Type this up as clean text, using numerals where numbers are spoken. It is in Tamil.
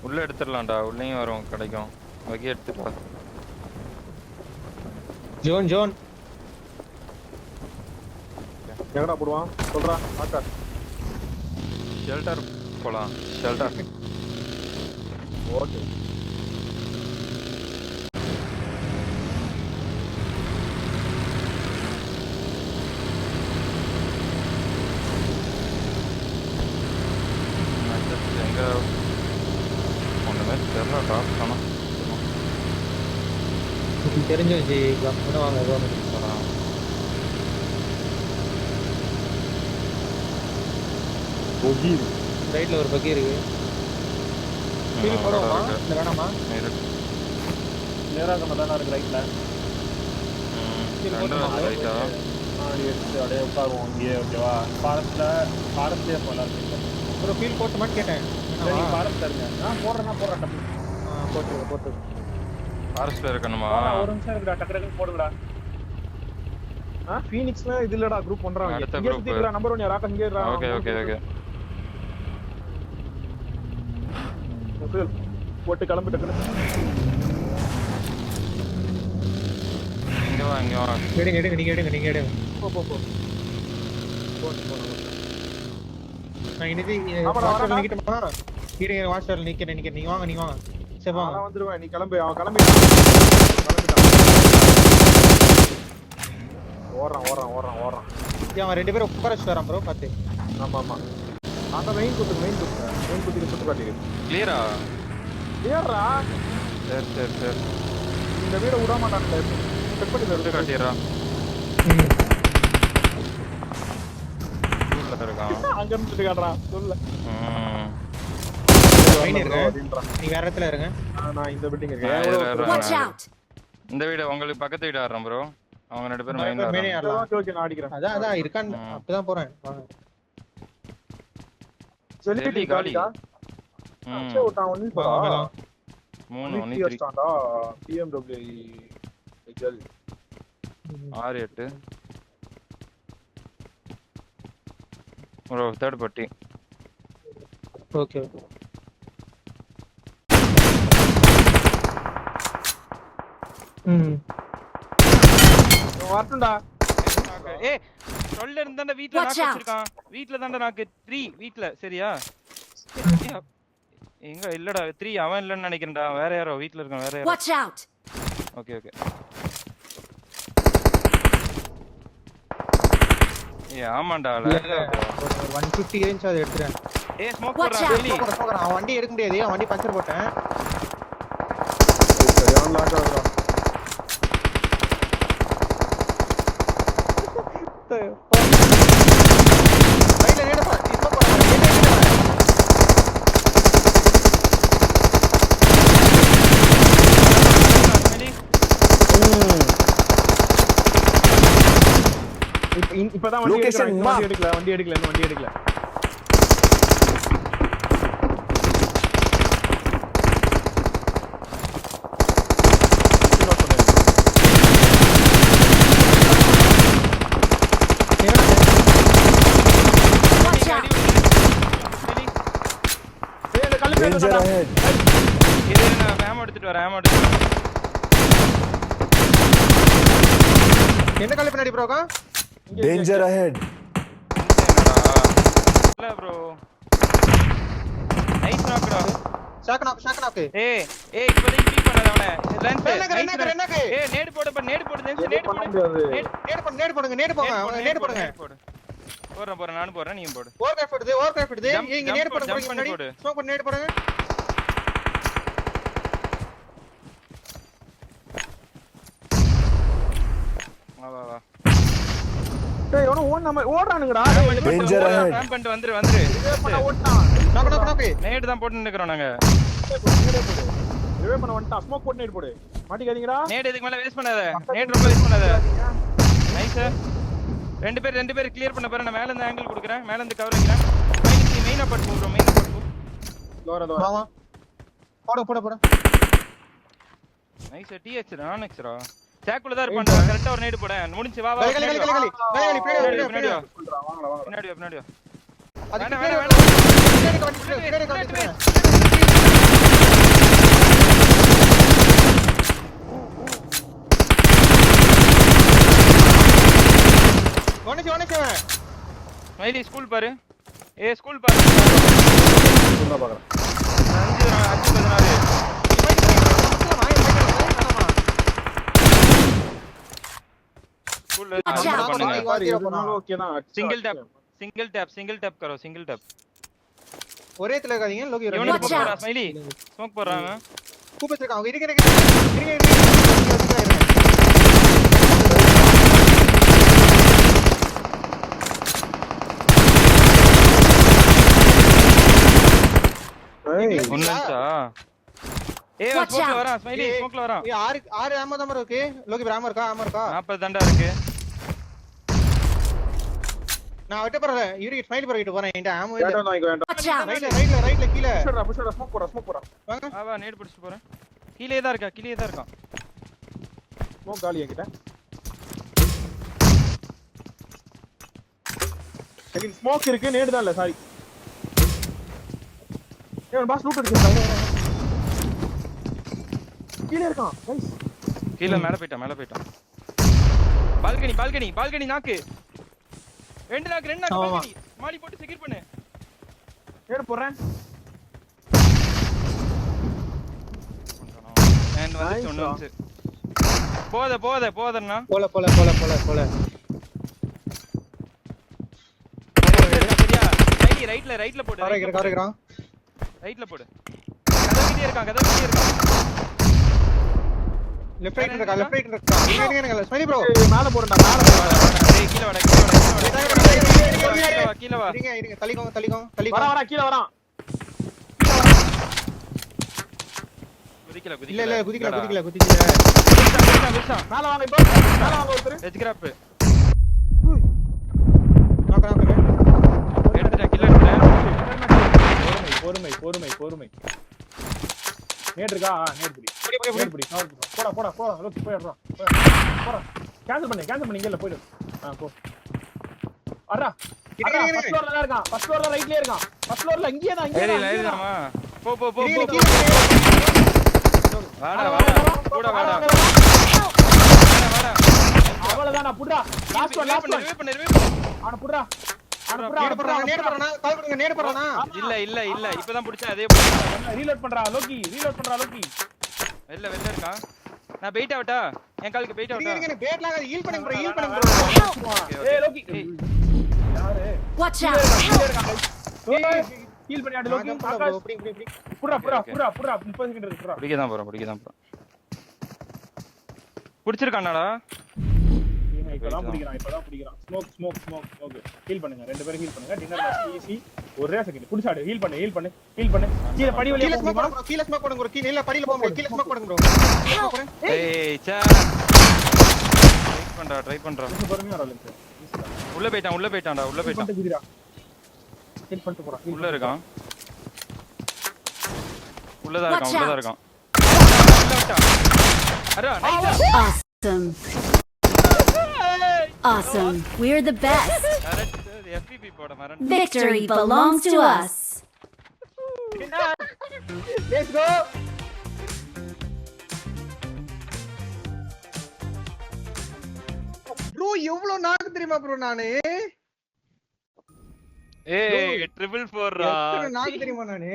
உள்ள எடுத்துடலாம்டா. உள்ளேயும் வரும் கிடைக்கும். வகி எடுத்துடா. ஜோன் எங்கடா போடுவான் சொல்றா ஆட்டா. ஷெல்டர் போலாம். ஷெல்டர். ஓகே. எங்க ஒண்ணுமே தெரியல. டாப் தானா தெரிஞ்சு வச்சு வாங்க போறான். ரைட்ல ஒரு பக்கி இருக்கு. கீழ போறோமா இல்ல வேணாமா? நேரா கமதானா இருக்கு ரைட்ல. ரெண்டு ரைட்டா எடுத்து அப்படியே உட்காருவோம் இங்கே. ஓகேவா? பாரத்லயே போலாம். ஒரு ஃபீல் போட்டு மட்டும் கேட்டேன். சரி பாரத்ல இருங்க. நான் போடுறேன் டப்பு. போட்டு ஃபாரஸ்ட்ல இருக்கணுமா? ஒரு நிமிஷம் இருக்குடா. டக்கு போடுடா. ஃபீனிக்ஸ்ல இது இல்லடா குரூப் பண்றாங்க. அடுத்த இங்க group. சுத்திடா. நம்பர் 1 ராக்கா இங்க இருக்கா. ஓகே போட்டு கிளம்பி டக்கு. இங்க வா. எடுங்க நீங்க எடுங்க. போ. நான் இன்னைக்கு வாட்ஸ்அப்ல நிக்கட்டுமா? கீழே வாட்ஸ்அப்ல நிக்கிறேன். நீங்க வாங்க. சரி வாங்க. நான் வந்துருவேன். நீ கிளம்பு. அவன் கிளம்பிட்டான். ஓடுறான். அவன் ரெண்டு பேரும் உட்கார வச்சு வரான் ப்ரோ. பாத்து. ஆமா. அந்த மெயின் குத்திட்டு சுட்டு காட்டிடு. கிளியரா? கிளியரா? சரி. இந்த வீட விட மாட்டான்ல. செக் பண்ணி சுட்டு காட்டிடுறா. உள்ள இருக்கான். அங்க இருந்து சுட்டு காட்டுறான். சொல்ல. நீ வேற இடத்துல இருங்க. நான் இந்த பில்டிங் இருக்கேன். இந்த வீடு உங்களுக்கு பக்கத்து வீடு ஆடுறோம் ப்ரோ. அவங்க ரெண்டு பேரும் மேலே ஆடலாம். ஓகே நான் அடிக்கிறேன். அதான் இருக்கான். அப்பதான் போறேன். வாங்க. செல்லி காலிடா. சே ஓட்டான் ஒண்ணு பா. 3 1 ஸ்டாண்டா. BMW எஜல் 6 8 ஒரு தேர்ட் பார்ட்டி. ஓகே. வரட்டும்டா. ஏய் சொல்ல இருந்தானே வீட்ல நாக்கு வச்சிருக்கான். வீட்ல தான்டா நாக்கு 3 வீட்ல. சரியா? எங்க இல்லடா 3 அவன் இல்லன்னு நினைக்கிறேன்டா. வேற யாரோ வீட்ல இருக்கான். வேற யாரோ. Watch out. ஓகே. ஏய் ஆமாடா. 150 ரேஞ்ச் அது எடுத்துறேன். ஏய் ஸ்மோக் போடுறான். அவன் வண்டி எடுக்க முடியாது. அவன் வண்டி பஞ்சர் போட்டேன். சரியான லாக் ஆகுறா. ரைட்ல நேரா போ. இப்போ போறேன். இப்பதான் வண்டி எடுக்கல. Danger ahead. இது நான் ஆம் எடுத்துட்டு வரேன். என்ன கால் பின்னாடி ப்ரோகா? Danger ahead. இல்ல bro. Nice Nagda. Shock knock. ஏய் இப்போதைக்கு பீக் பண்ணாத அவனை. லென்ஸ். என்னக்கு? ஏய் நேட் போடு நேட் போடுங்க. நேடு போடுங்க. போறேன் நானும் போறேன். நீயும் போடு. ஓவர் கிராஃப்ட் இங்க நேடு போடுங்க முன்னாடி. ஸ்மோக் பண்ணி நேடு போடுங்க. வா. டேய் எவனோ ஓடுறானுங்கடா. Danger ahead. ஸ்டாம்ப் பண்ணிட்டு வந்துரு. பண்ண ஓட்டான். நாக்கு. நேட் தான் போட்டு நிக்கறோம் நாங்க. ரிவே பண்ண வந்துட்டான். ஸ்மோக் போட்டு நேட் போடு. மாட்டிக்காதீங்கடா. நேட் இதுக்கு மேல வேஸ்ட் பண்ணாத. நேட் ரொம்ப வேஸ்ட் பண்ணாத. நைஸ். ரெண்டு பேர் கிளியர் பண்ண பாரு. நான் மேல இருந்து ஆங்கிள் கொடுக்கறேன். மேல இருந்து கவர் வைக்கிறேன். மெயினா பட் மூவ் ப்ரோ. லோரா வாங்க. போடு. நைஸ். டிஎச் நானெக்ஸ்ரா. சாக்குல தான் இருப்பான்டா. கரெக்ட்டா ஒரு நேட் போடு. முடிஞ்சு வா. களி. பின்னாடி வா. வாங்கடா. அது பின்னாடி ஸ்மைலி ஸ்கூல் பாரு. ஸ்கூல் பாரு. சொல்ல பாக்குறேன். 5 स्कूल सिंगल टैप करो सिंगल टैप ஒரே இடத்துல இருக்காதீங்க லோகி இவனுக்கு போறா ஸ்மைலி ஸ்மோக் போறாங்க கூப்பிட்டு இருக்காங்க இருங்க ஒண்ணுச்சா ஸ்மோக்ல வரா ஸ்மைலி ஸ்மோக்ல வரா ஆறு ஆமா தான் இருக்கு லோகி ஆமா இருக்கா 40 தண்டா இருக்கு நான் விட்டு போறேன் யூரி ஸ்மைலி போறிட்டு போறேன் இந்த ஆமோ வேண்டாம் நாய்க்கு வேண்டாம் ரைட்ல கீழ புஷ்டா ஸ்மோக் போறா வாங்க வா நேட் பிடிச்சு போறேன் கீழே தான் இருக்கான் ஸ்மோக் காலி என்கிட்ட செகண்ட் ஸ்மோக் இருக்கு நேட் தான் இல்ல சாரி ஏன் பாஸ் லூட் அடிச்சிருக்காங்க கீழ இருக்கான் गाइस கீழ மேல போய்ட்டான் பால்கனி நாக்கு ரெண்டு நாக்கு பால்கனி மாடி போட்டு செக்யூர் பண்ணு ஏறு போறேன் அண்ட் வந்து சொன்னது போதன்னா போல சரியா ரைட்ல போடு கரெக்ட் ரைட்ல போடு கதவு கிட்டே இருக்கான் லெஃப்ட் ரைட் இருக்கா நீங்க ஸ்மைலி ப்ரோ மேல போறடா டேய் கீழ வாடா கீழ வா இருங்க தள்ளிக்கோங்க வரா கீழ வரான் குதிக்கல இல்ல குதிக்கல மேல வாங்க இப்போ மேல வாங்க ஒருத்தர் வெஜ் கிராப் நாக்க எடுத்துட்டேன் கில்ல எடுத்துட்டேன் பொறுமை நேட் இருக்கா நேட் பிடி போடா லோக் போயிடுறா கேன்சல் பண்ணி இங்க இல்ல போய்டு போ அரா ஃபர்ஸ்ட் ஃப்ளோர்ல தான் இருக்கான் ஃபர்ஸ்ட் ஃப்ளோர்ல ரைட்லயே இருக்கான் ஃபர்ஸ்ட் ஃப்ளோர்ல இங்கேயே தான் ஏறிலாமா போ வாடா கூட வாடா அவ்வளவுதான் நான் புடுறா லாஸ்ட் ஒன் ரிவைவ் பண்ணு அவன புடுறா நேடு போறானா இல்ல இப்பதான் புடிச்சேன் அதே புடிச்சேன் ரீலோட் பண்றா லோகி வெல்ல இருக்கான் நான் வெயிட் ஆவட்டா என் காலுக்கு வெயிட் ஆவட்டா நீங்க பேட்லாம் ஹீல் பண்ணுங்க ப்ரோ ஏய் லோகி யாரு வாட்ச் அவுட் ஹீல் பண்ணியாடு லோகி ஆகாஷ் புடுறா 30 செகண்ட் இருக்கு புடுறா பிடிக்க தான் போறேன் புடிச்சிருக்கானடா இப்பதான் பிடிக்கிறான் ஸ்மோக் ஓகே ஹீல் பண்ணுங்க ரெண்டு பேரும் ஹீல் பண்ணுங்க டின்னர் மேட்ச் ஈஸி ஒரே செகண்ட் புடிச்சாடு ஹீல் பண்ணு கீழ படி வழியா போங்க கீழ ஸ்மோக் பண்ணுங்க ப்ரோ கீழ இல்ல படியில போங்க கீழ ஸ்மோக் பண்ணுங்க ப்ரோ ஏய் சா ட்ரை பண்றா பொறுமையா வரல உள்ள போய்ட்டான்டா குதிரா ஹீல் பண்ணிட்டு போறா உள்ள இருக்கான் உள்ளதா இருக்கான் அரா nice Awesome. We're the best. FPP போட மறந்து Victory belongs to us. Let's go bro எவ்வளவு நாக்கு தெரியுமா ப்ரோ நானு ஏய் 444 ரா நாக்கு தெரியுமா நானு